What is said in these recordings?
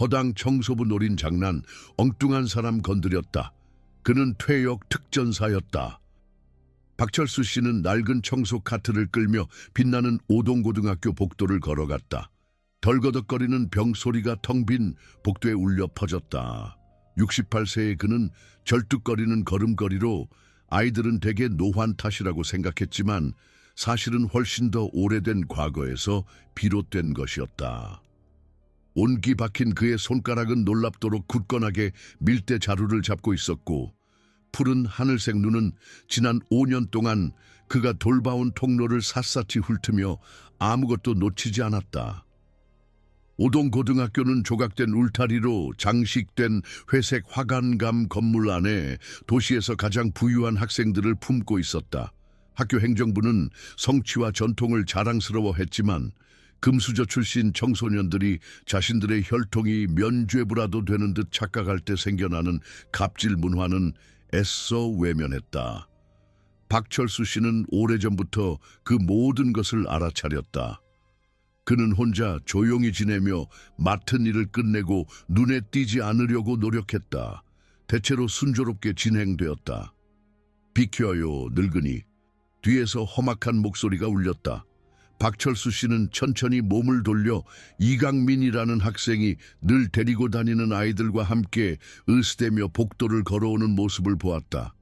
허당 청소부 노린 장난, 엉뚱한 사람 건드렸다. 그는 퇴역 특전사였다. 박철수 씨는 낡은 청소 카트를 끌며 빛나는 오동고등학교 복도를 걸어갔다. 덜거덕거리는 병소리가 텅 빈 복도에 울려 퍼졌다. 68세의 그는 절뚝거리는 걸음걸이로 아이들은 대개 노환 탓이라고 생각했지만 사실은 훨씬 더 오래된 과거에서 비롯된 것이었다. 온기 박힌 그의 손가락은 놀랍도록 굳건하게 밀대 자루를 잡고 있었고 푸른 하늘색 눈은 지난 5년 동안 그가 돌봐온 통로를 샅샅이 훑으며 아무것도 놓치지 않았다. 오동고등학교는 조각된 울타리로 장식된 회색 화관감 건물 안에 도시에서 가장 부유한 학생들을 품고 있었다. 학교 행정부는 성취와 전통을 자랑스러워했지만 금수저 출신 청소년들이 자신들의 혈통이 면죄부라도 되는 듯 착각할 때 생겨나는 갑질 문화는 애써 외면했다. 박철수 씨는 오래전부터 그 모든 것을 알아차렸다. 그는 혼자 조용히 지내며 맡은 일을 끝내고 눈에 띄지 않으려고 노력했다. 대체로 순조롭게 진행되었다. 비켜요, 늙은이. 뒤에서 험악한 목소리가 울렸다. 박철수 씨는 천천히 몸을 돌려 이강민이라는 학생이 늘 데리고 다니는 아이들과 함께 으스대며 복도를 걸어오는 모습을 보았다.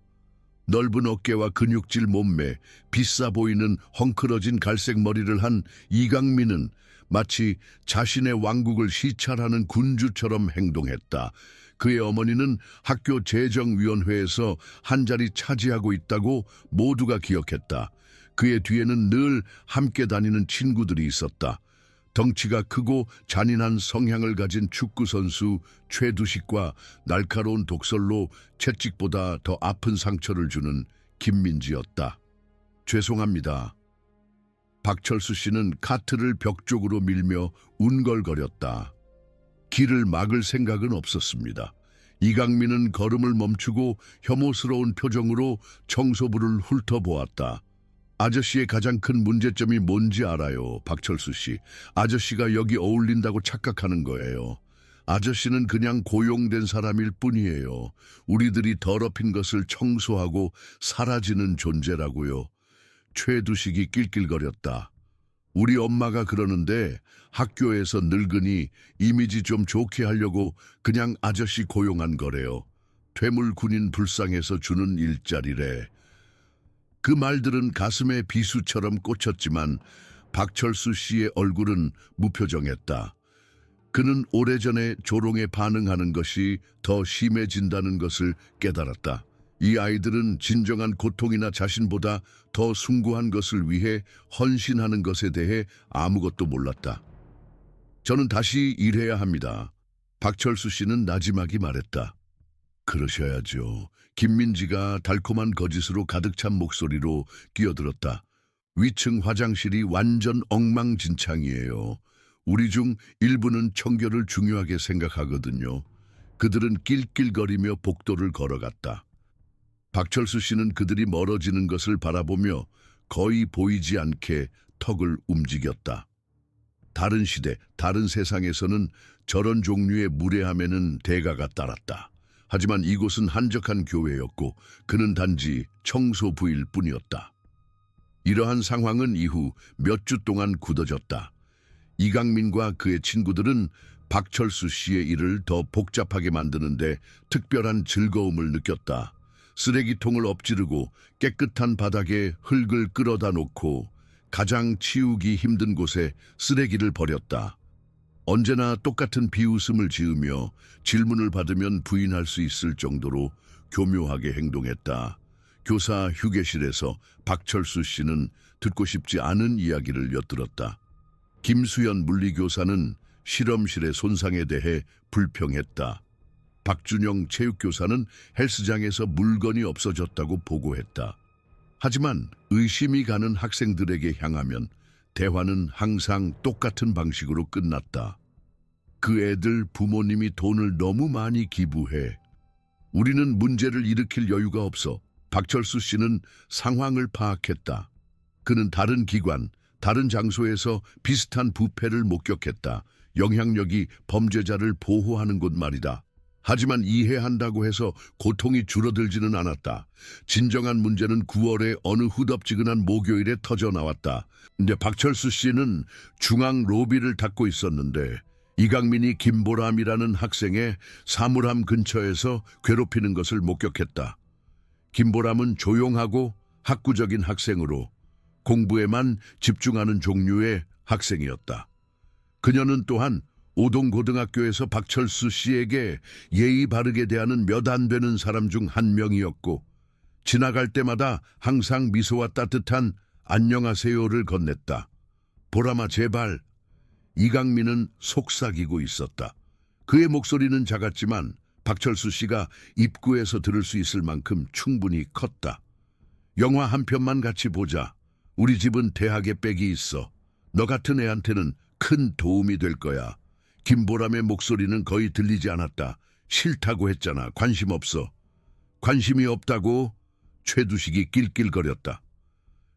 넓은 어깨와 근육질 몸매, 비싸 보이는 헝클어진 갈색 머리를 한 이강민은 마치 자신의 왕국을 시찰하는 군주처럼 행동했다. 그의 어머니는 학교 재정위원회에서 한 자리 차지하고 있다고 모두가 기억했다. 그의 뒤에는 늘 함께 다니는 친구들이 있었다. 덩치가 크고 잔인한 성향을 가진 축구선수 최두식과 날카로운 독설로 채찍보다 더 아픈 상처를 주는 김민지였다. 죄송합니다. 박철수 씨는 카트를 벽 쪽으로 밀며 운걸거렸다. 길을 막을 생각은 없었습니다. 이강민은 걸음을 멈추고 혐오스러운 표정으로 청소부를 훑어보았다. 아저씨의 가장 큰 문제점이 뭔지 알아요, 박철수 씨. 아저씨가 여기 어울린다고 착각하는 거예요. 아저씨는 그냥 고용된 사람일 뿐이에요. 우리들이 더럽힌 것을 청소하고 사라지는 존재라고요. 최두식이 낄낄거렸다. 우리 엄마가 그러는데 학교에서 늙으니 이미지 좀 좋게 하려고 그냥 아저씨 고용한 거래요. 퇴물 군인 불쌍해서 주는 일자리래. 그 말들은 가슴에 비수처럼 꽂혔지만 박철수 씨의 얼굴은 무표정했다. 그는 오래전에 조롱에 반응하는 것이 더 심해진다는 것을 깨달았다. 이 아이들은 진정한 고통이나 자신보다 더 숭고한 것을 위해 헌신하는 것에 대해 아무것도 몰랐다. 저는 다시 일해야 합니다. 박철수 씨는 나지막이 말했다. 그러셔야죠. 김민지가 달콤한 거짓으로 가득 찬 목소리로 끼어들었다. 위층 화장실이 완전 엉망진창이에요. 우리 중 일부는 청결을 중요하게 생각하거든요. 그들은 낄낄거리며 복도를 걸어갔다. 박철수 씨는 그들이 멀어지는 것을 바라보며 거의 보이지 않게 턱을 움직였다. 다른 시대, 다른 세상에서는 저런 종류의 무례함에는 대가가 따랐다. 하지만 이곳은 한적한 교회였고 그는 단지 청소부일 뿐이었다. 이러한 상황은 이후 몇 주 동안 굳어졌다. 이강민과 그의 친구들은 박철수 씨의 일을 더 복잡하게 만드는데 특별한 즐거움을 느꼈다. 쓰레기통을 엎지르고 깨끗한 바닥에 흙을 끌어다 놓고 가장 치우기 힘든 곳에 쓰레기를 버렸다. 언제나 똑같은 비웃음을 지으며 질문을 받으면 부인할 수 있을 정도로 교묘하게 행동했다. 교사 휴게실에서 박철수 씨는 듣고 싶지 않은 이야기를 엿들었다. 김수연 물리교사는 실험실의 손상에 대해 불평했다. 박준영 체육교사는 헬스장에서 물건이 없어졌다고 보고했다. 하지만 의심이 가는 학생들에게 향하면 대화는 항상 똑같은 방식으로 끝났다. 그 애들 부모님이 돈을 너무 많이 기부해. 우리는 문제를 일으킬 여유가 없어. 박철수 씨는 상황을 파악했다. 그는 다른 기관, 다른 장소에서 비슷한 부패를 목격했다. 영향력이 범죄자를 보호하는 곳 말이다. 하지만 이해한다고 해서 고통이 줄어들지는 않았다. 진정한 문제는 9월에 어느 후덥지근한 목요일에 터져 나왔다. 근데 박철수 씨는 중앙 로비를 닦고 있었는데 이강민이 김보람이라는 학생의 사물함 근처에서 괴롭히는 것을 목격했다. 김보람은 조용하고 학구적인 학생으로 공부에만 집중하는 종류의 학생이었다. 그녀는 또한 오동고등학교에서 박철수 씨에게 예의 바르게 대하는 몇 안 되는 사람 중 한 명이었고 지나갈 때마다 항상 미소와 따뜻한 안녕하세요를 건넸다. 보람아 제발. 이강민은 속삭이고 있었다. 그의 목소리는 작았지만 박철수 씨가 입구에서 들을 수 있을 만큼 충분히 컸다. 영화 한 편만 같이 보자. 우리 집은 대학에 백이 있어. 너 같은 애한테는 큰 도움이 될 거야. 김보람의 목소리는 거의 들리지 않았다. 싫다고 했잖아. 관심 없어. 관심이 없다고? 최두식이 낄낄거렸다.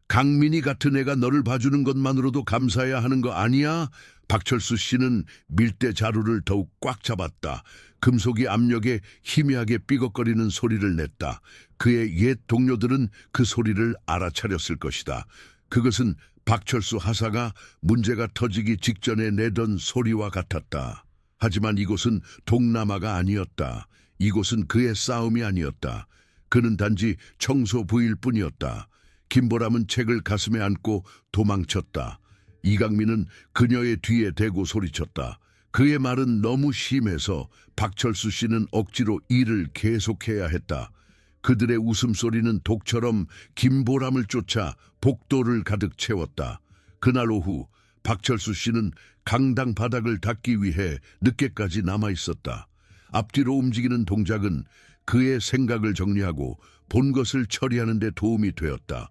강민이 같은 애가 너를 봐주는 것만으로도 감사해야 하는 거 아니야? 박철수 씨는 밀대 자루를 더욱 꽉 잡았다. 금속이 압력에 희미하게 삐걱거리는 소리를 냈다. 그의 옛 동료들은 그 소리를 알아차렸을 것이다. 그것은 박철수 하사가 문제가 터지기 직전에 내던 소리와 같았다. 하지만 이곳은 동남아가 아니었다. 이곳은 그의 싸움이 아니었다. 그는 단지 청소 부일 뿐이었다. 김보람은 책을 가슴에 안고 도망쳤다. 이강민은 그녀의 뒤에 대고 소리쳤다. 그의 말은 너무 심해서 박철수 씨는 억지로 일을 계속해야 했다. 그들의 웃음소리는 독처럼 김보람을 쫓아 복도를 가득 채웠다. 그날 오후 박철수 씨는 강당 바닥을 닦기 위해 늦게까지 남아있었다. 앞뒤로 움직이는 동작은 그의 생각을 정리하고 본 것을 처리하는 데 도움이 되었다.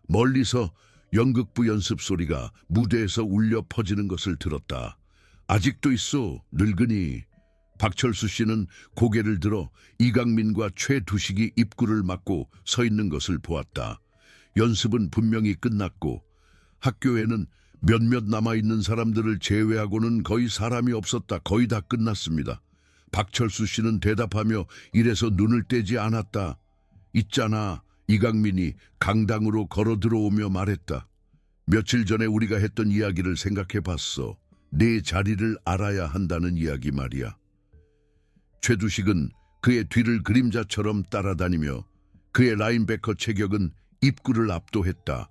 멀리서 연극부 연습 소리가 무대에서 울려 퍼지는 것을 들었다. 아직도 있어, 늙은이. 박철수 씨는 고개를 들어 이강민과 최두식이 입구를 막고 서 있는 것을 보았다. 연습은 분명히 끝났고 학교에는 몇몇 남아있는 사람들을 제외하고는 거의 사람이 없었다. 거의 다 끝났습니다. 박철수 씨는 대답하며 이래서 눈을 떼지 않았다. 있잖아. 이강민이 강당으로 걸어 들어오며 말했다. 며칠 전에 우리가 했던 이야기를 생각해 봤어. 내 자리를 알아야 한다는 이야기 말이야. 최두식은 그의 뒤를 그림자처럼 따라다니며 그의 라인베커 체격은 입구를 압도했다.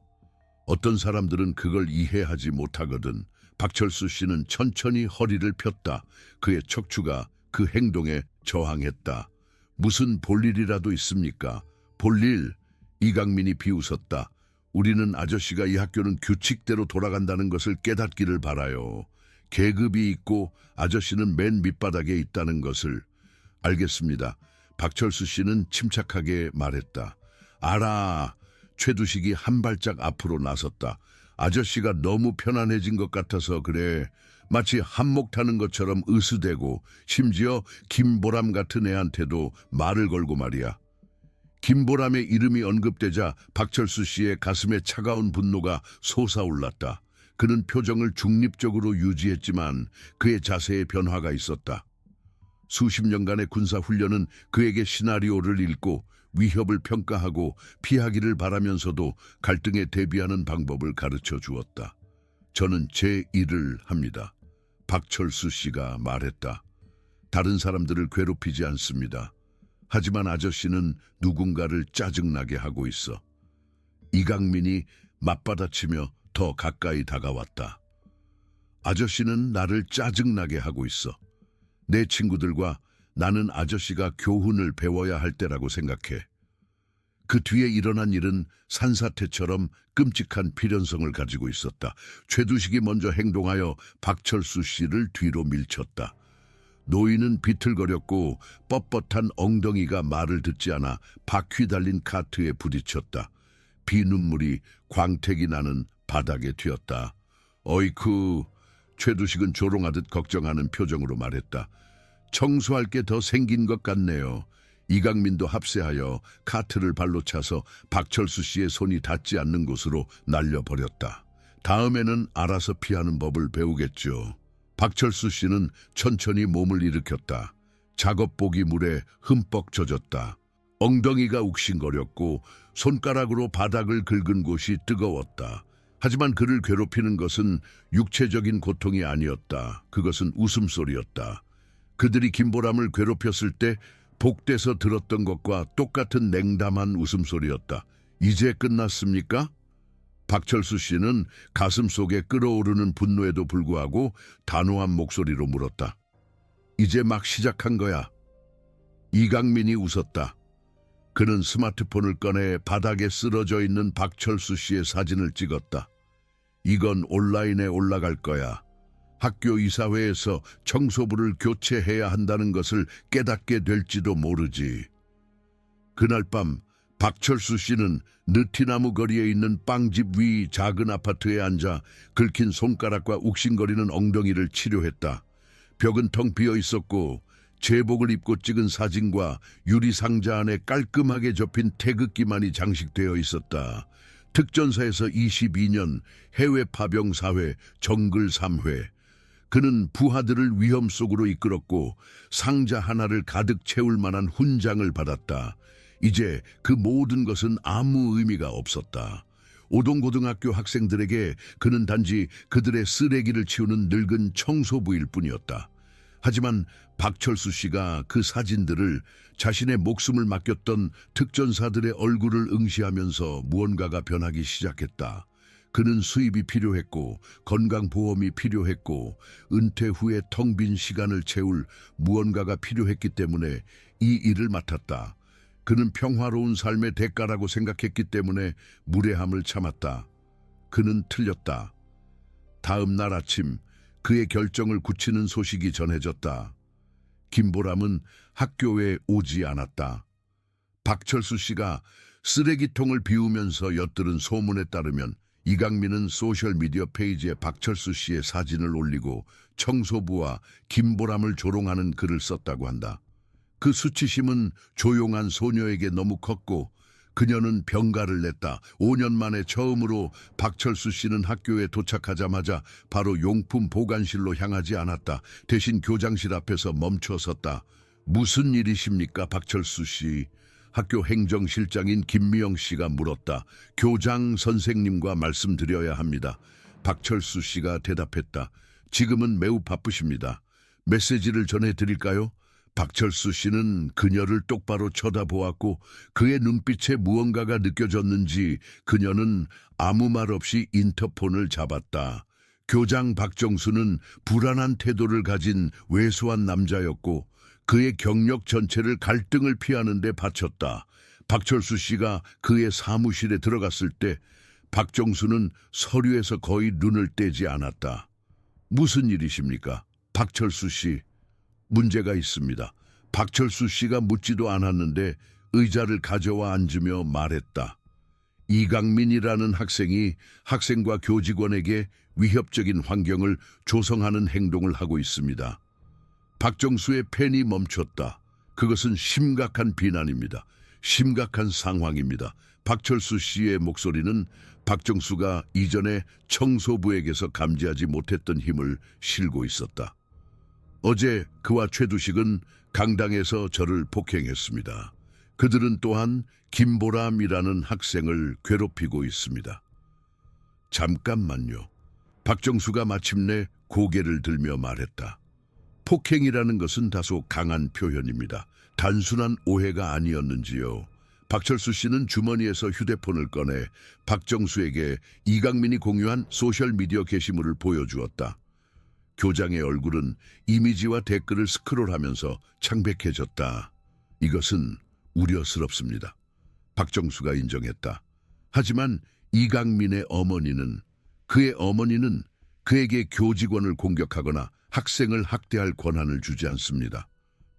어떤 사람들은 그걸 이해하지 못하거든. 박철수 씨는 천천히 허리를 폈다. 그의 척추가 그 행동에 저항했다. 무슨 볼일이라도 있습니까? 볼일? 이강민이 비웃었다. 우리는 아저씨가 이 학교는 규칙대로 돌아간다는 것을 깨닫기를 바라요. 계급이 있고 아저씨는 맨 밑바닥에 있다는 것을. 알겠습니다. 박철수 씨는 침착하게 말했다. 알아. 최두식이 한 발짝 앞으로 나섰다. 아저씨가 너무 편안해진 것 같아서 그래. 마치 한몫 타는 것처럼 으스대고 심지어 김보람 같은 애한테도 말을 걸고 말이야. 김보람의 이름이 언급되자 박철수 씨의 가슴에 차가운 분노가 솟아올랐다. 그는 표정을 중립적으로 유지했지만 그의 자세에 변화가 있었다. 수십 년간의 군사훈련은 그에게 시나리오를 읽고 위협을 평가하고 피하기를 바라면서도 갈등에 대비하는 방법을 가르쳐 주었다. 저는 제 일을 합니다. 박철수 씨가 말했다. 다른 사람들을 괴롭히지 않습니다. 하지만 아저씨는 누군가를 짜증나게 하고 있어. 이강민이 맞받아치며 더 가까이 다가왔다. 아저씨는 나를 짜증나게 하고 있어. 내 친구들과 나는 아저씨가 교훈을 배워야 할 때라고 생각해. 그 뒤에 일어난 일은 산사태처럼 끔찍한 필연성을 가지고 있었다. 최두식이 먼저 행동하여 박철수 씨를 뒤로 밀쳤다. 노인은 비틀거렸고 뻣뻣한 엉덩이가 말을 듣지 않아 바퀴 달린 카트에 부딪혔다. 비눈물이 광택이 나는 바닥에 튀었다. 어이쿠. 최두식은 조롱하듯 걱정하는 표정으로 말했다. 청소할 게 더 생긴 것 같네요. 이강민도 합세하여 카트를 발로 차서 박철수 씨의 손이 닿지 않는 곳으로 날려버렸다. 다음에는 알아서 피하는 법을 배우겠죠. 박철수 씨는 천천히 몸을 일으켰다. 작업복이 물에 흠뻑 젖었다. 엉덩이가 욱신거렸고 손가락으로 바닥을 긁은 곳이 뜨거웠다. 하지만 그를 괴롭히는 것은 육체적인 고통이 아니었다. 그것은 웃음소리였다. 그들이 김보람을 괴롭혔을 때 복대서 들었던 것과 똑같은 냉담한 웃음소리였다. 이제 끝났습니까? 박철수 씨는 가슴 속에 끓어오르는 분노에도 불구하고 단호한 목소리로 물었다. 이제 막 시작한 거야. 이강민이 웃었다. 그는 스마트폰을 꺼내 바닥에 쓰러져 있는 박철수 씨의 사진을 찍었다. 이건 온라인에 올라갈 거야. 학교 이사회에서 청소부를 교체해야 한다는 것을 깨닫게 될지도 모르지. 그날 밤 박철수 씨는 느티나무 거리에 있는 빵집 위 작은 아파트에 앉아 긁힌 손가락과 욱신거리는 엉덩이를 치료했다. 벽은 텅 비어 있었고 제복을 입고 찍은 사진과 유리상자 안에 깔끔하게 접힌 태극기만이 장식되어 있었다. 특전사에서 22년 해외 파병 4회, 정글 3회. 그는 부하들을 위험 속으로 이끌었고 상자 하나를 가득 채울 만한 훈장을 받았다. 이제 그 모든 것은 아무 의미가 없었다. 오동고등학교 학생들에게 그는 단지 그들의 쓰레기를 치우는 늙은 청소부일 뿐이었다. 하지만 박철수 씨가 그 사진들을 자신의 목숨을 맡겼던 특전사들의 얼굴을 응시하면서 무언가가 변하기 시작했다. 그는 수입이 필요했고 건강보험이 필요했고 은퇴 후에 텅 빈 시간을 채울 무언가가 필요했기 때문에 이 일을 맡았다. 그는 평화로운 삶의 대가라고 생각했기 때문에 무례함을 참았다. 그는 틀렸다. 다음 날 아침 그의 결정을 굳히는 소식이 전해졌다. 김보람은 학교에 오지 않았다. 박철수 씨가 쓰레기통을 비우면서 엿들은 소문에 따르면 이강민은 소셜미디어 페이지에 박철수 씨의 사진을 올리고 청소부와 김보람을 조롱하는 글을 썼다고 한다. 그 수치심은 조용한 소녀에게 너무 컸고 그녀는 병가를 냈다. 5년 만에 처음으로 박철수 씨는 학교에 도착하자마자 바로 용품 보관실로 향하지 않았다. 대신 교장실 앞에서 멈춰 섰다. 무슨 일이십니까, 박철수 씨? 학교 행정실장인 김미영 씨가 물었다. 교장 선생님과 말씀드려야 합니다. 박철수 씨가 대답했다. 지금은 매우 바쁘십니다. 메시지를 전해드릴까요? 박철수 씨는 그녀를 똑바로 쳐다보았고 그의 눈빛에 무언가가 느껴졌는지 그녀는 아무 말 없이 인터폰을 잡았다. 교장 박정수는 불안한 태도를 가진 왜소한 남자였고 그의 경력 전체를 갈등을 피하는 데 바쳤다. 박철수 씨가 그의 사무실에 들어갔을 때 박정수는 서류에서 거의 눈을 떼지 않았다. 무슨 일이십니까? 박철수 씨. 문제가 있습니다. 박철수 씨가 묻지도 않았는데 의자를 가져와 앉으며 말했다. 이강민이라는 학생이 학생과 교직원에게 위협적인 환경을 조성하는 행동을 하고 있습니다. 박정수의 펜이 멈췄다. 그것은 심각한 비난입니다. 심각한 상황입니다. 박철수 씨의 목소리는 박정수가 이전에 청소부에게서 감지하지 못했던 힘을 실고 있었다. 어제 그와 최두식은 강당에서 저를 폭행했습니다. 그들은 또한 김보람이라는 학생을 괴롭히고 있습니다. 잠깐만요. 박정수가 마침내 고개를 들며 말했다. 폭행이라는 것은 다소 강한 표현입니다. 단순한 오해가 아니었는지요. 박철수 씨는 주머니에서 휴대폰을 꺼내 박정수에게 이강민이 공유한 소셜미디어 게시물을 보여주었다. 교장의 얼굴은 이미지와 댓글을 스크롤하면서 창백해졌다. 이것은 우려스럽습니다. 박정수가 인정했다. 하지만 이강민의 어머니는 그의 어머니는 그에게 교직원을 공격하거나 학생을 학대할 권한을 주지 않습니다.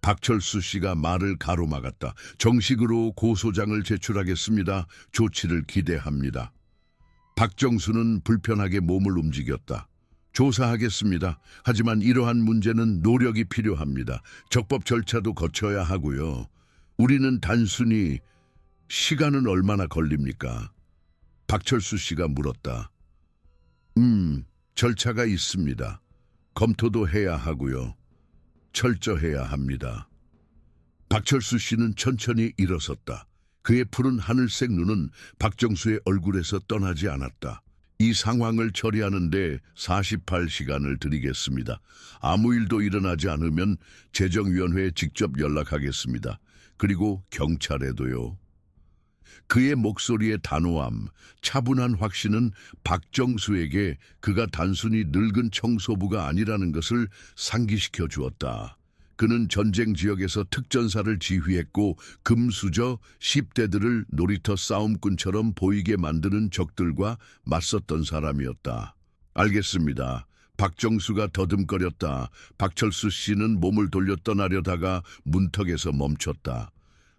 박철수 씨가 말을 가로막았다. 정식으로 고소장을 제출하겠습니다. 조치를 기대합니다. 박정수는 불편하게 몸을 움직였다. 조사하겠습니다. 하지만 이러한 문제는 노력이 필요합니다. 적법 절차도 거쳐야 하고요. 우리는 단순히 시간은 얼마나 걸립니까? 박철수 씨가 물었다. 절차가 있습니다. 검토도 해야 하고요. 철저해야 합니다. 박철수 씨는 천천히 일어섰다. 그의 푸른 하늘색 눈은 박정수의 얼굴에서 떠나지 않았다. 이 상황을 처리하는데 48시간을 드리겠습니다. 아무 일도 일어나지 않으면 재정위원회에 직접 연락하겠습니다. 그리고 경찰에도요. 그의 목소리의 단호함, 차분한 확신은 박정수에게 그가 단순히 늙은 청소부가 아니라는 것을 상기시켜 주었다. 그는 전쟁 지역에서 특전사를 지휘했고 금수저 10대들을 놀이터 싸움꾼처럼 보이게 만드는 적들과 맞섰던 사람이었다. 알겠습니다. 박정수가 더듬거렸다. 박철수 씨는 몸을 돌려 떠나려다가 문턱에서 멈췄다.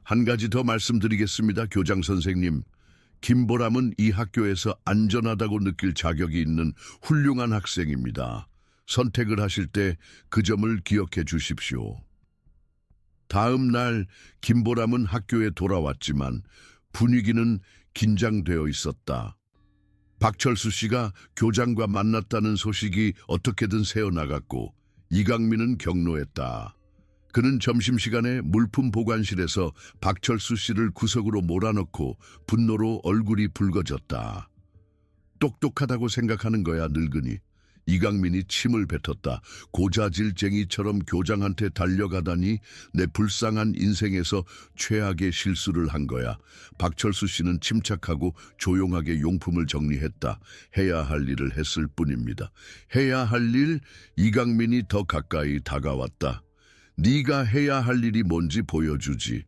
한 가지 더 말씀드리겠습니다, 교장 선생님. 김보람은 이 학교에서 안전하다고 느낄 자격이 있는 훌륭한 학생입니다. 선택을 하실 때 그 점을 기억해 주십시오. 다음 날 김보람은 학교에 돌아왔지만 분위기는 긴장되어 있었다. 박철수 씨가 교장과 만났다는 소식이 어떻게든 새어나갔고 이강민은 경로했다. 그는 점심시간에 물품 보관실에서 박철수 씨를 구석으로 몰아넣고 분노로 얼굴이 붉어졌다. 똑똑하다고 생각하는 거야, 늙은이. 이강민이 침을 뱉었다. 고자질쟁이처럼 교장한테 달려가다니 내 불쌍한 인생에서 최악의 실수를 한 거야. 박철수 씨는 침착하고 조용하게 용품을 정리했다. 해야 할 일을 했을 뿐입니다. 해야 할 일? 이강민이 더 가까이 다가왔다. 네가 해야 할 일이 뭔지 보여주지.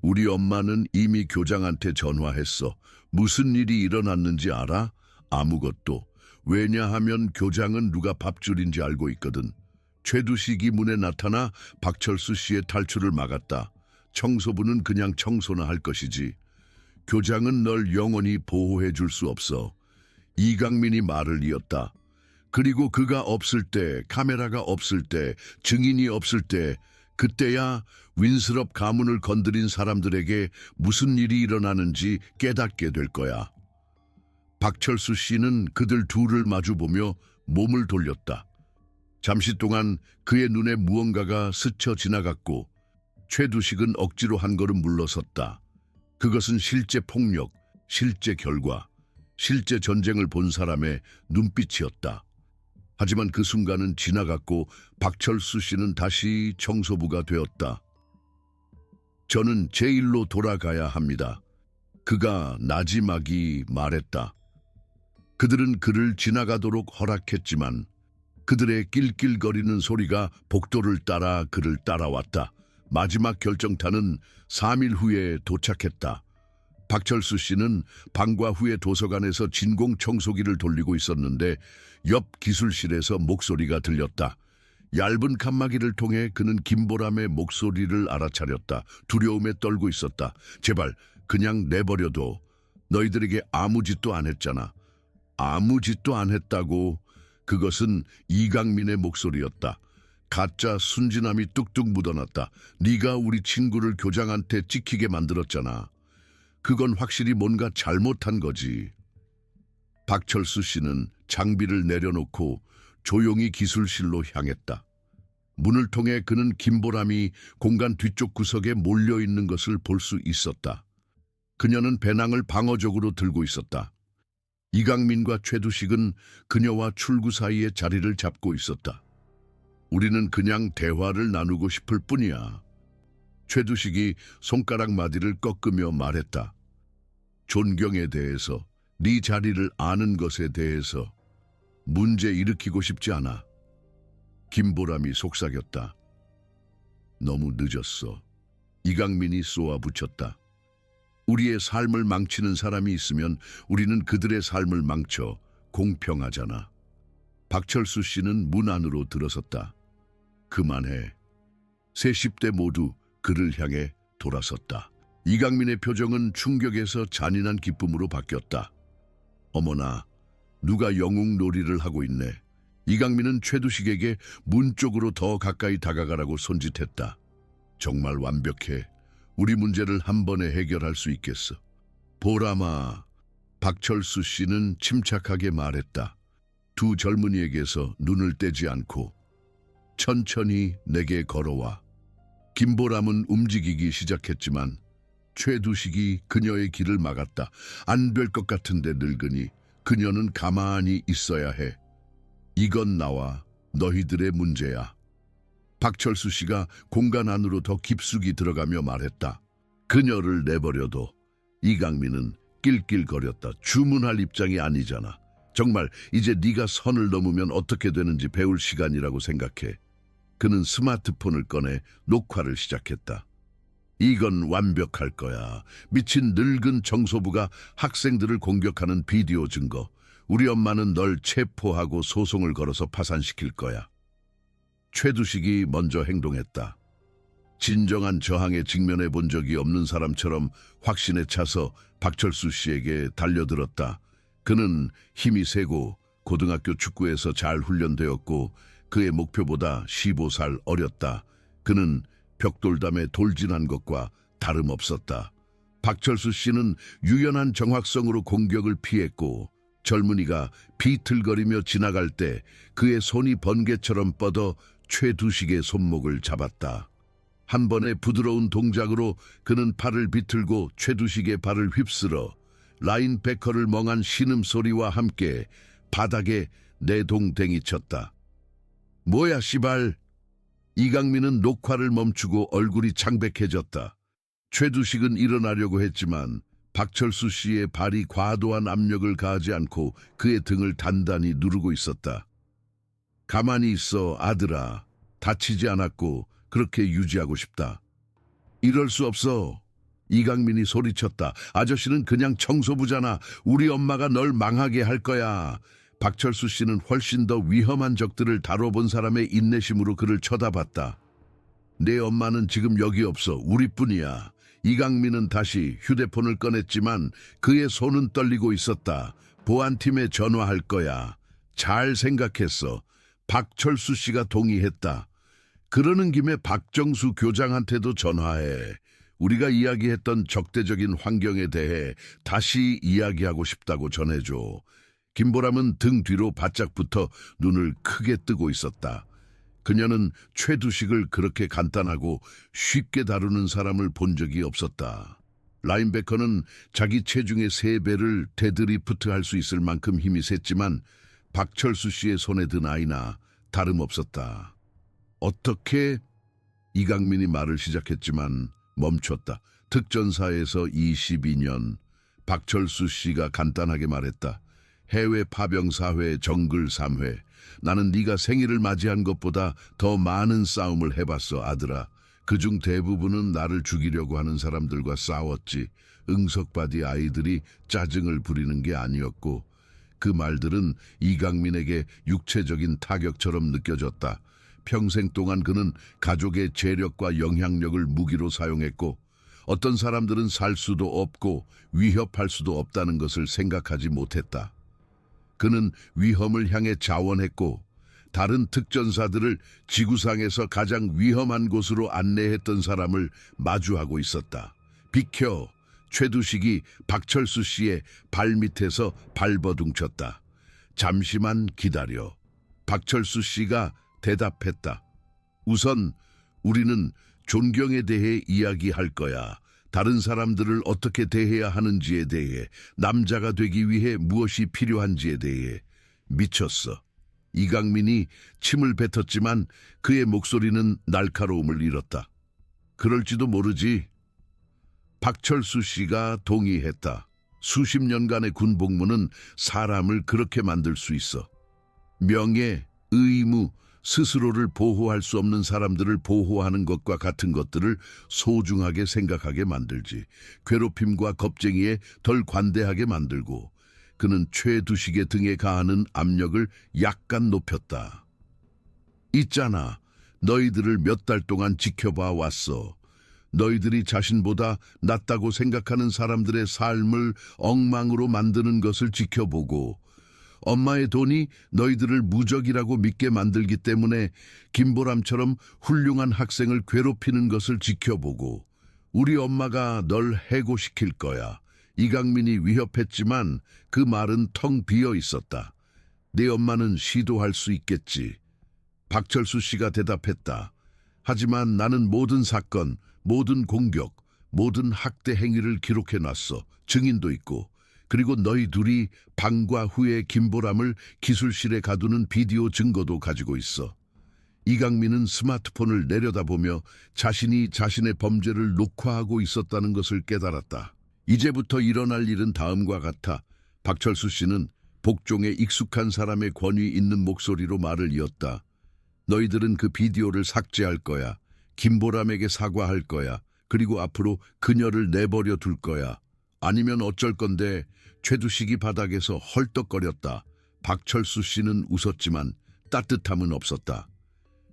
우리 엄마는 이미 교장한테 전화했어. 무슨 일이 일어났는지 알아? 아무것도. 왜냐하면 교장은 누가 밥줄인지 알고 있거든. 최두식이 문에 나타나 박철수 씨의 탈출을 막았다. 청소부는 그냥 청소나 할 것이지. 교장은 널 영원히 보호해 줄 수 없어. 이강민이 말을 이었다. 그리고 그가 없을 때, 카메라가 없을 때, 증인이 없을 때, 그때야 윈스럽 가문을 건드린 사람들에게 무슨 일이 일어나는지 깨닫게 될 거야. 박철수 씨는 그들 둘을 마주보며 몸을 돌렸다. 잠시 동안 그의 눈에 무언가가 스쳐 지나갔고 최두식은 억지로 한 걸음 물러섰다. 그것은 실제 폭력, 실제 결과, 실제 전쟁을 본 사람의 눈빛이었다. 하지만 그 순간은 지나갔고 박철수 씨는 다시 청소부가 되었다. 저는 제 일로 돌아가야 합니다. 그가 나지막이 말했다. 그들은 그를 지나가도록 허락했지만 그들의 낄낄거리는 소리가 복도를 따라 그를 따라왔다. 마지막 결정타는 3일 후에 도착했다. 박철수 씨는 방과 후의 도서관에서 진공 청소기를 돌리고 있었는데 옆 기술실에서 목소리가 들렸다. 얇은 칸막이를 통해 그는 김보람의 목소리를 알아차렸다. 두려움에 떨고 있었다. 제발 그냥 내버려둬. 너희들에게 아무 짓도 안 했잖아. 아무 짓도 안 했다고. 그것은 이강민의 목소리였다. 가짜 순진함이 뚝뚝 묻어났다. 네가 우리 친구를 교장한테 찍히게 만들었잖아. 그건 확실히 뭔가 잘못한 거지. 박철수 씨는 장비를 내려놓고 조용히 기술실로 향했다. 문을 통해 그는 김보람이 공간 뒤쪽 구석에 몰려있는 것을 볼 수 있었다. 그녀는 배낭을 방어적으로 들고 있었다. 이강민과 최두식은 그녀와 출구 사이에 자리를 잡고 있었다. 우리는 그냥 대화를 나누고 싶을 뿐이야. 최두식이 손가락 마디를 꺾으며 말했다. 존경에 대해서, 네 자리를 아는 것에 대해서 문제 일으키고 싶지 않아. 김보람이 속삭였다. 너무 늦었어. 이강민이 쏘아붙였다. 우리의 삶을 망치는 사람이 있으면 우리는 그들의 삶을 망쳐. 공평하잖아. 박철수 씨는 문 안으로 들어섰다. 그만해. 세 10대 모두 그를 향해 돌아섰다. 이강민의 표정은 충격에서 잔인한 기쁨으로 바뀌었다. 어머나, 누가 영웅놀이를 하고 있네. 이강민은 최두식에게 문 쪽으로 더 가까이 다가가라고 손짓했다. 정말 완벽해. 우리 문제를 한 번에 해결할 수 있겠어. 보람아, 박철수 씨는 침착하게 말했다. 두 젊은이에게서 눈을 떼지 않고 천천히 내게 걸어와. 김보람은 움직이기 시작했지만 최두식이 그녀의 길을 막았다. 안 될 것 같은데 늙으니 그녀는 가만히 있어야 해. 이건 나와 너희들의 문제야. 박철수 씨가 공간 안으로 더 깊숙이 들어가며 말했다. 그녀를 내버려둬. 이강민은 낄낄거렸다. 주문할 입장이 아니잖아. 정말 이제 네가 선을 넘으면 어떻게 되는지 배울 시간이라고 생각해. 그는 스마트폰을 꺼내 녹화를 시작했다. 이건 완벽할 거야. 미친 늙은 정소부가 학생들을 공격하는 비디오 증거. 우리 엄마는 널 체포하고 소송을 걸어서 파산시킬 거야. 최두식이 먼저 행동했다. 진정한 저항에 직면해 본 적이 없는 사람처럼 확신에 차서 박철수 씨에게 달려들었다. 그는 힘이 세고 고등학교 축구에서 잘 훈련되었고 그의 목표보다 15살 어렸다. 그는 벽돌담에 돌진한 것과 다름없었다. 박철수 씨는 유연한 정확성으로 공격을 피했고 젊은이가 비틀거리며 지나갈 때 그의 손이 번개처럼 뻗어 최두식의 손목을 잡았다. 한 번의 부드러운 동작으로 그는 팔을 비틀고 최두식의 발을 휩쓸어 라인베커를 멍한 신음소리와 함께 바닥에 내동댕이 쳤다. 뭐야 씨발. 이강민은 녹화를 멈추고 얼굴이 창백해졌다. 최두식은 일어나려고 했지만 박철수 씨의 발이 과도한 압력을 가하지 않고 그의 등을 단단히 누르고 있었다. 가만히 있어 아들아. 다치지 않았고 그렇게 유지하고 싶다. 이럴 수 없어. 이강민이 소리쳤다. 아저씨는 그냥 청소부잖아. 우리 엄마가 널 망하게 할 거야. 박철수 씨는 훨씬 더 위험한 적들을 다뤄본 사람의 인내심으로 그를 쳐다봤다. 내 엄마는 지금 여기 없어. 우리뿐이야. 이강민은 다시 휴대폰을 꺼냈지만 그의 손은 떨리고 있었다. 보안팀에 전화할 거야. 잘 생각했어. 박철수 씨가 동의했다. 그러는 김에 박정수 교장한테도 전화해. 우리가 이야기했던 적대적인 환경에 대해 다시 이야기하고 싶다고 전해줘. 김보람은 등 뒤로 바짝 붙어 눈을 크게 뜨고 있었다. 그녀는 최두식을 그렇게 간단하고 쉽게 다루는 사람을 본 적이 없었다. 라인베커는 자기 체중의 3배를 데드리프트할 수 있을 만큼 힘이 셌지만 박철수 씨의 손에 든 아이나 다름없었다. 어떻게? 이강민이 말을 시작했지만 멈췄다. 특전사에서 22년. 박철수 씨가 간단하게 말했다. 해외 파병 4회, 정글 3회. 나는 네가 생일을 맞이한 것보다 더 많은 싸움을 해봤어, 아들아. 그중 대부분은 나를 죽이려고 하는 사람들과 싸웠지. 응석바디 아이들이 짜증을 부리는 게 아니었고 그 말들은 이강민에게 육체적인 타격처럼 느껴졌다. 평생 동안 그는 가족의 재력과 영향력을 무기로 사용했고 어떤 사람들은 살 수도 없고 위협할 수도 없다는 것을 생각하지 못했다. 그는 위험을 향해 자원했고 다른 특전사들을 지구상에서 가장 위험한 곳으로 안내했던 사람을 마주하고 있었다. 비켜! 최두식이 박철수 씨의 발밑에서 발버둥쳤다. 잠시만 기다려. 박철수 씨가 대답했다. 우선 우리는 존경에 대해 이야기할 거야. 다른 사람들을 어떻게 대해야 하는지에 대해, 남자가 되기 위해 무엇이 필요한지에 대해. 미쳤어. 이강민이 침을 뱉었지만 그의 목소리는 날카로움을 잃었다. 그럴지도 모르지. 박철수 씨가 동의했다. 수십 년간의 군복무는 사람을 그렇게 만들 수 있어. 명예, 의무, 스스로를 보호할 수 없는 사람들을 보호하는 것과 같은 것들을 소중하게 생각하게 만들지. 괴롭힘과 겁쟁이에 덜 관대하게 만들고. 그는 최두식의 등에 가하는 압력을 약간 높였다. 있잖아. 너희들을 몇 달 동안 지켜봐 왔어. 너희들이 자신보다 낫다고 생각하는 사람들의 삶을 엉망으로 만드는 것을 지켜보고 엄마의 돈이 너희들을 무적이라고 믿게 만들기 때문에 김보람처럼 훌륭한 학생을 괴롭히는 것을 지켜보고 우리 엄마가 널 해고시킬 거야. 이강민이 위협했지만 그 말은 텅 비어 있었다. 네 엄마는 시도할 수 있겠지. 박철수 씨가 대답했다. 하지만 나는 모든 사건, 모든 공격, 모든 학대 행위를 기록해놨어. 증인도 있고. 그리고 너희 둘이 방과 후에 김보람을 기술실에 가두는 비디오 증거도 가지고 있어. 이강민은 스마트폰을 내려다보며 자신이 자신의 범죄를 녹화하고 있었다는 것을 깨달았다. 이제부터 일어날 일은 다음과 같아. 박철수 씨는 복종에 익숙한 사람의 권위 있는 목소리로 말을 이었다. 너희들은 그 비디오를 삭제할 거야. 김보람에게 사과할 거야. 그리고 앞으로 그녀를 내버려 둘 거야. 아니면 어쩔 건데. 최두식이 바닥에서 헐떡거렸다. 박철수 씨는 웃었지만 따뜻함은 없었다.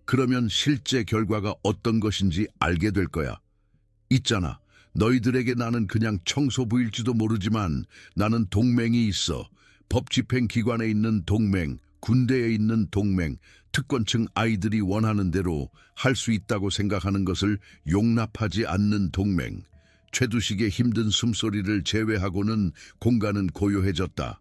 그러면 실제 결과가 어떤 것인지 알게 될 거야. 있잖아. 너희들에게 나는 그냥 청소부일지도 모르지만 나는 동맹이 있어. 법집행기관에 있는 동맹, 군대에 있는 동맹, 특권층 아이들이 원하는 대로 할 수 있다고 생각하는 것을 용납하지 않는 동맹. 최두식의 힘든 숨소리를 제외하고는 공간은 고요해졌다.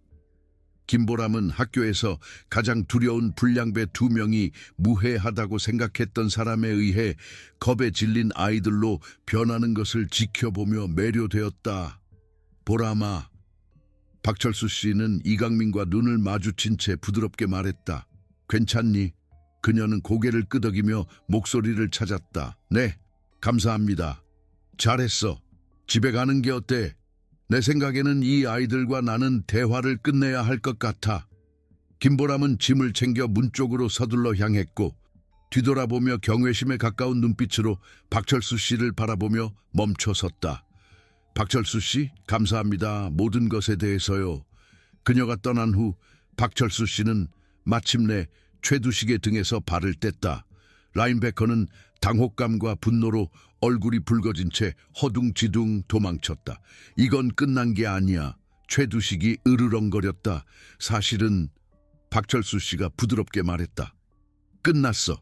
김보람은 학교에서 가장 두려운 불량배 2명이 무해하다고 생각했던 사람에 의해 겁에 질린 아이들로 변하는 것을 지켜보며 매료되었다. 보람아. 박철수 씨는 이강민과 눈을 마주친 채 부드럽게 말했다. 괜찮니? 그녀는 고개를 끄덕이며 목소리를 찾았다. 네, 감사합니다. 잘했어. 집에 가는 게 어때? 내 생각에는 이 아이들과 나는 대화를 끝내야 할 것 같아. 김보람은 짐을 챙겨 문 쪽으로 서둘러 향했고 뒤돌아보며 경외심에 가까운 눈빛으로 박철수 씨를 바라보며 멈춰섰다. 박철수 씨, 감사합니다. 모든 것에 대해서요. 그녀가 떠난 후 박철수 씨는 마침내 최두식의 등에서 발을 뗐다. 라인베커는 당혹감과 분노로 얼굴이 붉어진 채 허둥지둥 도망쳤다. 이건 끝난 게 아니야. 최두식이 으르렁거렸다. 사실은 박철수 씨가 부드럽게 말했다. 끝났어.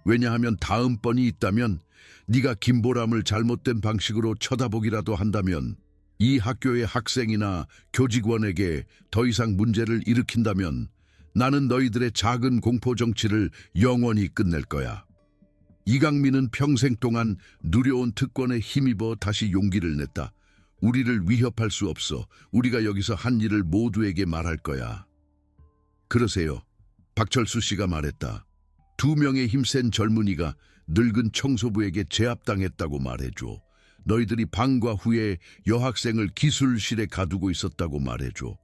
왜냐하면 다음번이 있다면 네가 김보람을 잘못된 방식으로 쳐다보기라도 한다면 이 학교의 학생이나 교직원에게 더 이상 문제를 일으킨다면 나는 너희들의 작은 공포 정치를 영원히 끝낼 거야. 이강민은 평생 동안 누려온 특권에 힘입어 다시 용기를 냈다. 우리를 위협할 수 없어. 우리가 여기서 한 일을 모두에게 말할 거야. 그러세요. 박철수 씨가 말했다. 2명의 힘센 젊은이가 늙은 청소부에게 제압당했다고 말해줘. 너희들이 방과 후에 여학생을 기술실에 가두고 있었다고 말해줘.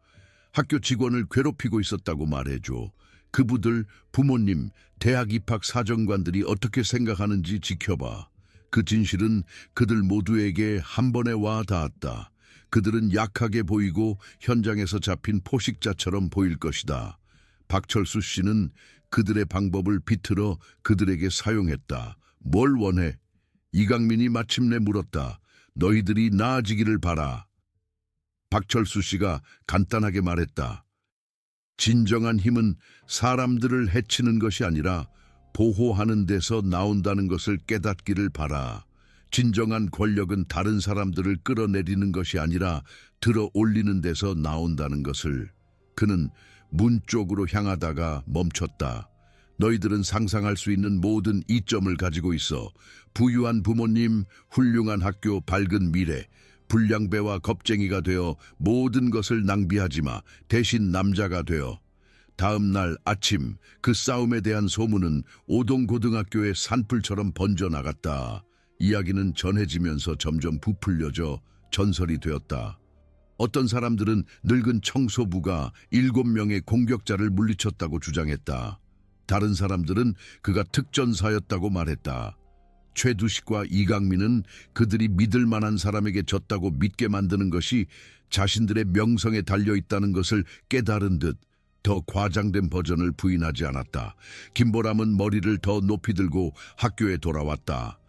학교 직원을 괴롭히고 있었다고 말해줘. 그부들, 부모님, 대학 입학 사정관들이 어떻게 생각하는지 지켜봐. 그 진실은 그들 모두에게 한 번에 와 닿았다. 그들은 약하게 보이고 현장에서 잡힌 포식자처럼 보일 것이다. 박철수 씨는 그들의 방법을 비틀어 그들에게 사용했다. 뭘 원해? 이강민이 마침내 물었다. 너희들이 나아지기를 바라. 박철수 씨가 간단하게 말했다. 진정한 힘은 사람들을 해치는 것이 아니라 보호하는 데서 나온다는 것을 깨닫기를 바라. 진정한 권력은 다른 사람들을 끌어내리는 것이 아니라 들어 올리는 데서 나온다는 것을. 그는 문 쪽으로 향하다가 멈췄다. 너희들은 상상할 수 있는 모든 이점을 가지고 있어. 부유한 부모님, 훌륭한 학교, 밝은 미래. 불량배와 겁쟁이가 되어 모든 것을 낭비하지 마. 대신 남자가 되어. 다음 날 아침 그 싸움에 대한 소문은 오동고등학교의 산불처럼 번져나갔다. 이야기는 전해지면서 점점 부풀려져 전설이 되었다. 어떤 사람들은 늙은 청소부가 7명의 공격자를 물리쳤다고 주장했다. 다른 사람들은 그가 특전사였다고 말했다. 최두식과 이강민은 그들이 믿을 만한 사람에게 졌다고 믿게 만드는 것이 자신들의 명성에 달려있다는 것을 깨달은 듯 더 과장된 버전을 부인하지 않았다. 김보람은 머리를 더 높이 들고 학교에 돌아왔다.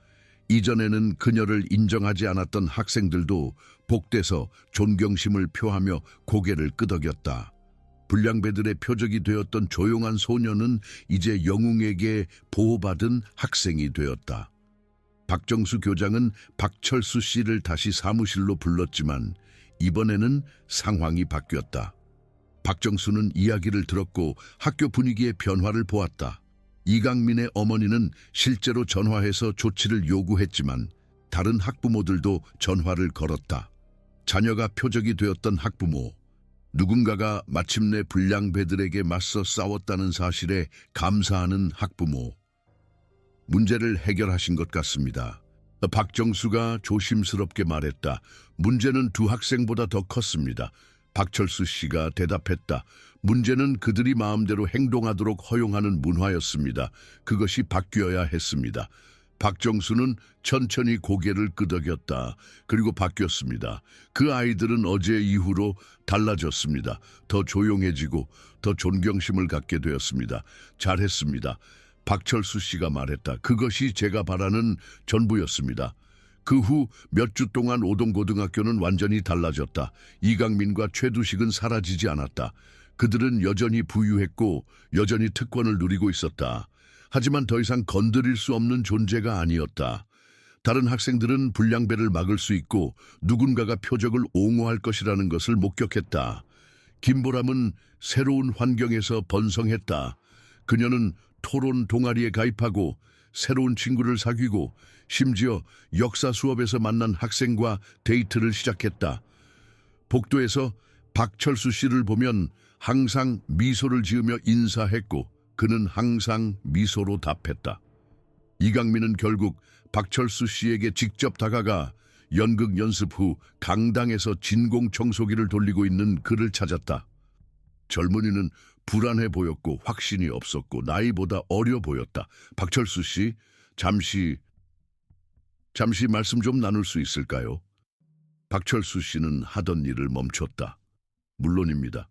이전에는 그녀를 인정하지 않았던 학생들도 복대서 존경심을 표하며 고개를 끄덕였다. 불량배들의 표적이 되었던 조용한 소녀는 이제 영웅에게 보호받은 학생이 되었다. 박정수 교장은 박철수 씨를 다시 사무실로 불렀지만 이번에는 상황이 바뀌었다. 박정수는 이야기를 들었고 학교 분위기의 변화를 보았다. 이강민의 어머니는 실제로 전화해서 조치를 요구했지만 다른 학부모들도 전화를 걸었다. 자녀가 표적이 되었던 학부모, 누군가가 마침내 불량배들에게 맞서 싸웠다는 사실에 감사하는 학부모. 문제를 해결하신 것 같습니다. 박정수가 조심스럽게 말했다. 문제는 두 학생보다 더 컸습니다. 박철수 씨가 대답했다. 문제는 그들이 마음대로 행동하도록 허용하는 문화였습니다. 그것이 바뀌어야 했습니다. 박정수는 천천히 고개를 끄덕였다. 그리고 바뀌었습니다. 그 아이들은 어제 이후로 달라졌습니다. 더 조용해지고 더 존경심을 갖게 되었습니다. 잘했습니다. 박철수 씨가 말했다. 그것이 제가 바라는 전부였습니다. 그 후 몇 주 동안 오동고등학교는 완전히 달라졌다. 이강민과 최두식은 사라지지 않았다. 그들은 여전히 부유했고 여전히 특권을 누리고 있었다. 하지만 더 이상 건드릴 수 없는 존재가 아니었다. 다른 학생들은 불량배를 막을 수 있고 누군가가 표적을 옹호할 것이라는 것을 목격했다. 김보람은 새로운 환경에서 번성했다. 그녀는 토론 동아리에 가입하고 새로운 친구를 사귀고 심지어 역사 수업에서 만난 학생과 데이트를 시작했다. 복도에서 박철수 씨를 보면 항상 미소를 지으며 인사했고 그는 항상 미소로 답했다. 이강민은 결국 박철수 씨에게 직접 다가가 연극 연습 후 강당에서 진공 청소기를 돌리고 있는 그를 찾았다. 젊은이는 불안해 보였고 확신이 없었고 나이보다 어려 보였다. 박철수 씨, 잠시 말씀 좀 나눌 수 있을까요? 박철수 씨는 하던 일을 멈췄다. 물론입니다.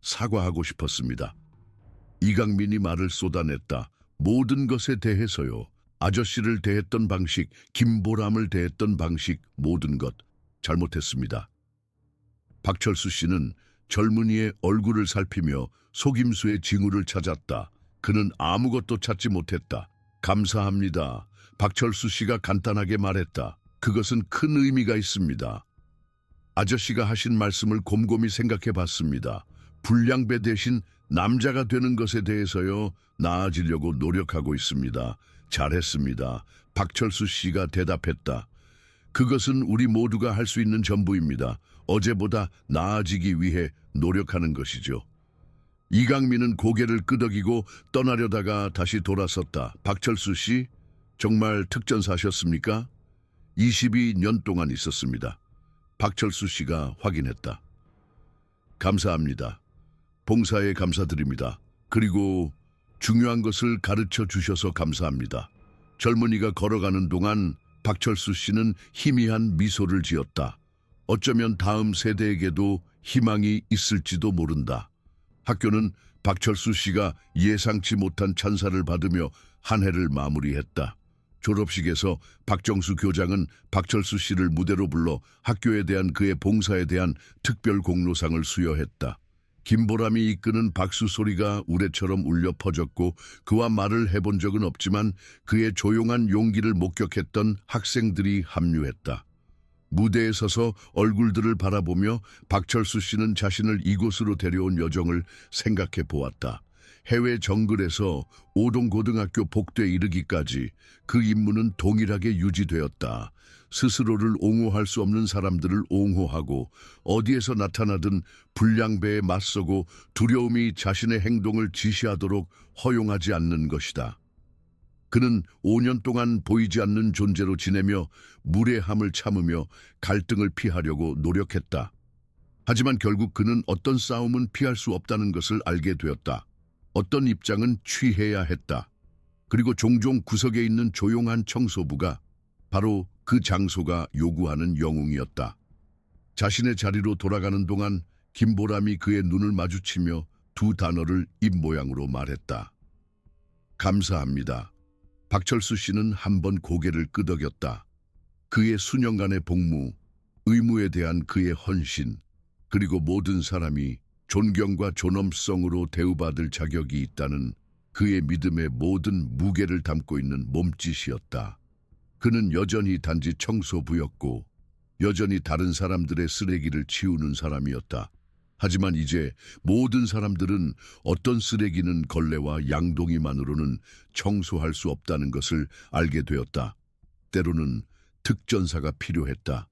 사과하고 싶었습니다. 이강민이 말을 쏟아냈다. 모든 것에 대해서요. 아저씨를 대했던 방식, 김보람을 대했던 방식, 모든 것 잘못했습니다. 박철수 씨는 젊은이의 얼굴을 살피며 속임수의 징후를 찾았다. 그는 아무것도 찾지 못했다. 감사합니다. 박철수 씨가 간단하게 말했다. 그것은 큰 의미가 있습니다. 아저씨가 하신 말씀을 곰곰이 생각해 봤습니다. 불량배 대신 남자가 되는 것에 대해서요. 나아지려고 노력하고 있습니다. 잘했습니다. 박철수 씨가 대답했다. 그것은 우리 모두가 할 수 있는 전부입니다. 어제보다 나아지기 위해 노력하는 것이죠. 이강민은 고개를 끄덕이고 떠나려다가 다시 돌아섰다. 박철수 씨, 정말 특전사셨습니까? 22년 동안 있었습니다. 박철수 씨가 확인했다. 감사합니다. 봉사에 감사드립니다. 그리고 중요한 것을 가르쳐 주셔서 감사합니다. 젊은이가 걸어가는 동안 박철수 씨는 희미한 미소를 지었다. 어쩌면 다음 세대에게도 희망이 있을지도 모른다. 학교는 박철수 씨가 예상치 못한 찬사를 받으며 한 해를 마무리했다. 졸업식에서 박정수 교장은 박철수 씨를 무대로 불러 학교에 대한 그의 봉사에 대한 특별 공로상을 수여했다. 김보람이 이끄는 박수 소리가 우레처럼 울려 퍼졌고 그와 말을 해본 적은 없지만 그의 조용한 용기를 목격했던 학생들이 합류했다. 무대에 서서 얼굴들을 바라보며 박철수 씨는 자신을 이곳으로 데려온 여정을 생각해 보았다. 해외 정글에서 오동고등학교 복도에 이르기까지 그 임무는 동일하게 유지되었다. 스스로를 옹호할 수 없는 사람들을 옹호하고 어디에서 나타나든 불량배에 맞서고 두려움이 자신의 행동을 지시하도록 허용하지 않는 것이다. 그는 5년 동안 보이지 않는 존재로 지내며 무례함을 참으며 갈등을 피하려고 노력했다. 하지만 결국 그는 어떤 싸움은 피할 수 없다는 것을 알게 되었다. 어떤 입장은 취해야 했다. 그리고 종종 구석에 있는 조용한 청소부가 바로 그 장소가 요구하는 영웅이었다. 자신의 자리로 돌아가는 동안 김보람이 그의 눈을 마주치며 두 단어를 입모양으로 말했다. 감사합니다. 박철수 씨는 한 번 고개를 끄덕였다. 그의 수년간의 복무, 의무에 대한 그의 헌신, 그리고 모든 사람이 존경과 존엄성으로 대우받을 자격이 있다는 그의 믿음의 모든 무게를 담고 있는 몸짓이었다. 그는 여전히 단지 청소부였고 여전히 다른 사람들의 쓰레기를 치우는 사람이었다. 하지만 이제 모든 사람들은 어떤 쓰레기는 걸레와 양동이만으로는 청소할 수 없다는 것을 알게 되었다. 때로는 특전사가 필요했다.